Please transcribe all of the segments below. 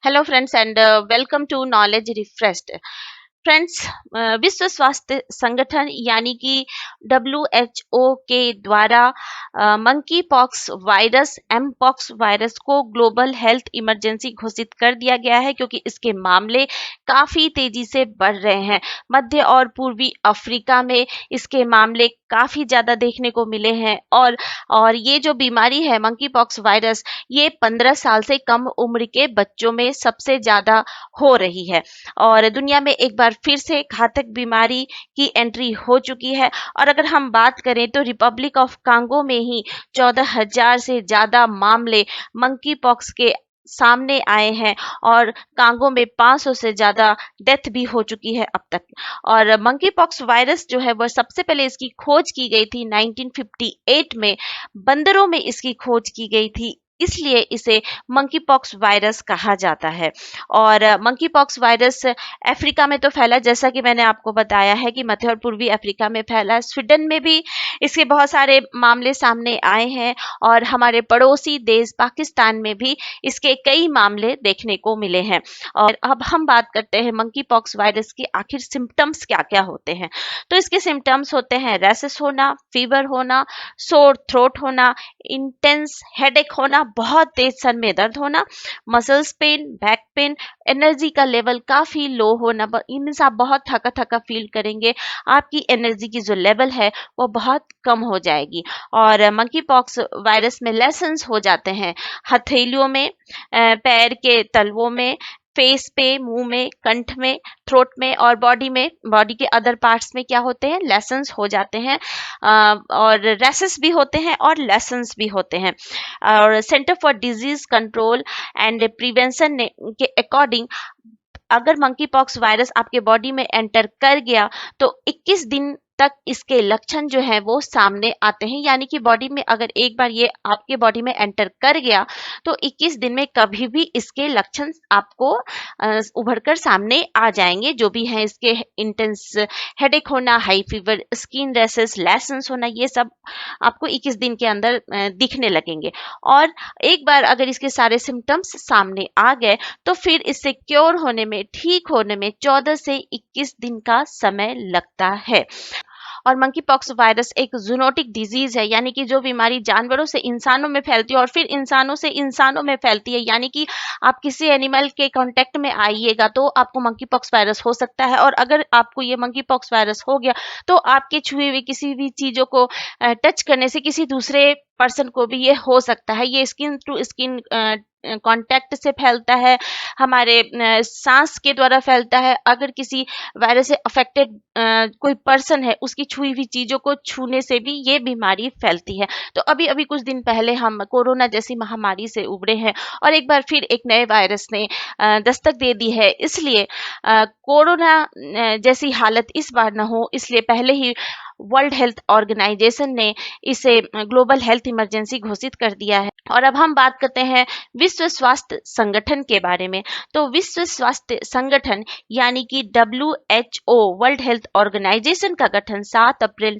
Hello, friends, and welcome to Knowledge Refreshed. Friends, विश्व स्वास्थ्य संगठन यानी कि WHO के द्वारा monkey pox virus M pox virus को ग्लोबल हेल्थ इमरजेंसी घोषित कर दिया गया है, क्योंकि इसके मामले काफ़ी तेजी से बढ़ रहे हैं। मध्य और पूर्वी अफ्रीका में इसके मामले काफ़ी ज़्यादा देखने को मिले हैं और ये जो बीमारी है मंकी पॉक्स वायरस, ये 15 साल से कम उम्र के बच्चों में सबसे ज़्यादा हो रही है और दुनिया में एक बार फिर से घातक बीमारी की एंट्री हो चुकी है। और अगर हम बात करें तो रिपब्लिक ऑफ कांगो में ही 14,000 से ज़्यादा मामले मंकी पॉक्स के सामने आए हैं और कांगो में 500 से ज़्यादा डेथ भी हो चुकी है अब तक। और मंकी पॉक्स वायरस जो है वह सबसे पहले इसकी खोज की गई थी 1958 में। बंदरों में इसकी खोज की गई थी, इसलिए इसे मंकी पॉक्स वायरस कहा जाता है। और मंकी पॉक्स वायरस अफ्रीका में तो फैला, जैसा कि मैंने आपको बताया है कि मध्य और पूर्वी अफ्रीका में फैला। स्वीडन में भी इसके बहुत सारे मामले सामने आए हैं और हमारे पड़ोसी देश पाकिस्तान में भी इसके कई मामले देखने को मिले हैं। और अब हम बात करते हैं मंकी पॉक्स वायरस के आखिर सिम्टम्स क्या क्या होते हैं। तो इसके सिम्टम्स होते हैं रैशेस होना, फीवर होना, सोर थ्रोट होना, इंटेंस हेडेक होना, बहुत तेज सर में दर्द होना, muscles pain, back pain, energy का लेवल काफ़ी लो होना। इनमें से आप बहुत थका थका फील करेंगे, आपकी एनर्जी की जो लेवल है वो बहुत कम हो जाएगी। और मंकी पॉक्स वायरस में लेसन्स हो जाते हैं हथेलियों में, पैर के तलवों में, फेस पे, मुंह में, कंठ में, थ्रोट में और बॉडी के अदर पार्ट्स में क्या होते हैं, लेसन्स हो जाते हैं। और रैशेस भी होते हैं और लेसन्स भी होते हैं। और centre for disease control and prevention के अकॉर्डिंग अगर मंकी पॉक्स वायरस आपके बॉडी में एंटर कर गया तो 21 दिन तक इसके लक्षण जो है वो सामने आते हैं। यानी कि बॉडी में अगर एक बार ये आपके बॉडी में एंटर कर गया तो 21 दिन में कभी भी इसके लक्षण आपको उभर कर सामने आ जाएंगे, जो भी हैं इसके। इंटेंस हेडेक होना, high fever, skin rashes, lessons होना, ये सब आपको 21 दिन के अंदर दिखने लगेंगे। और एक बार अगर इसके सारे सिम्टम्स सामने आ गए तो फिर इससे क्योर होने में, ठीक होने में 14 से 21 दिन का समय लगता है। और मंकी पॉक्स वायरस एक जूनोटिक डिजीज है, यानी कि जो बीमारी जानवरों से इंसानों में फैलती है और फिर इंसानों से इंसानों में फैलती है। यानी कि आप किसी एनिमल के कांटेक्ट में आइएगा तो आपको मंकी पॉक्स वायरस हो सकता है, और अगर आपको ये मंकी पॉक्स वायरस हो गया तो आपके छुए हुए किसी भी चीजों को टच करने से किसी दूसरे पर्सन को भी ये हो सकता है। ये स्किन टू स्किन कांटेक्ट से फैलता है, हमारे सांस के द्वारा फैलता है। अगर किसी वायरस से अफेक्टेड कोई पर्सन है, उसकी छुई हुई चीजों को छूने से भी ये बीमारी फैलती है। तो अभी अभी कुछ दिन पहले हम कोरोना जैसी महामारी से उबरे हैं और एक बार फिर एक नए वायरस ने दस्तक दे दी है। इसलिए कोरोना जैसी हालत इस बार न हो, इसलिए पहले ही वर्ल्ड हेल्थ ऑर्गेनाइजेशन ने इसे ग्लोबल हेल्थ इमरजेंसी घोषित कर दिया है। और अब हम बात करते हैं विश्व स्वास्थ्य संगठन के बारे में। तो विश्व स्वास्थ्य संगठन यानी कि WHO वर्ल्ड हेल्थ ऑर्गेनाइजेशन का गठन 7 अप्रैल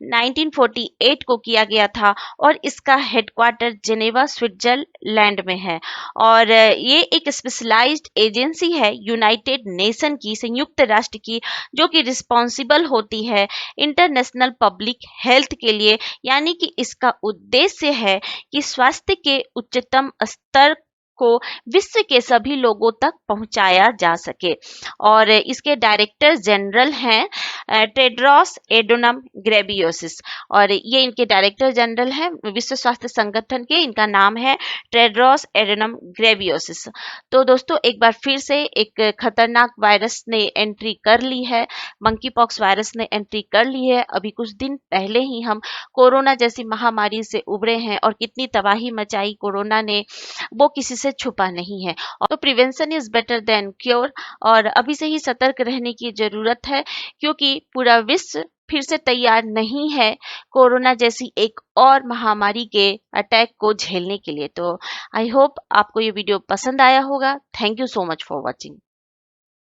1948 को किया गया था और इसका हेडक्वार्टर जेनेवा स्विट्जरलैंड में है। और ये एक स्पेशलाइज्ड एजेंसी है यूनाइटेड नेशन की, संयुक्त राष्ट्र की, जो कि रिस्पॉन्सिबल होती है इंटरनेशनल पब्लिक हेल्थ के लिए। यानी कि इसका उद्देश्य है कि स्वास्थ्य के उच्चतम स्तर को विश्व के सभी लोगों तक पहुंचाया जा सके। और इसके डायरेक्टर जनरल हैं टेड्रोस एडोनम ग्रेबियोसिस, और ये इनके डायरेक्टर जनरल हैं विश्व स्वास्थ्य संगठन के। इनका नाम है टेड्रोस एडोनम ग्रेबियोसिस। तो दोस्तों, एक बार फिर से एक खतरनाक वायरस ने एंट्री कर ली है, मंकी पॉक्स वायरस ने एंट्री कर ली है। अभी कुछ दिन पहले ही हम कोरोना जैसी महामारी से उबरे हैं और कितनी तबाही मचाई कोरोना ने, वो किसी से छुपा नहीं है। तो prevention is better than cure, और अभी से ही सतर्क रहने की जरूरत है, क्योंकि पूरा विश्व फिर से तैयार नहीं है कोरोना जैसी एक और महामारी के अटैक को झेलने के लिए। तो आई होप आपको ये वीडियो पसंद आया होगा। Thank you so much for watching.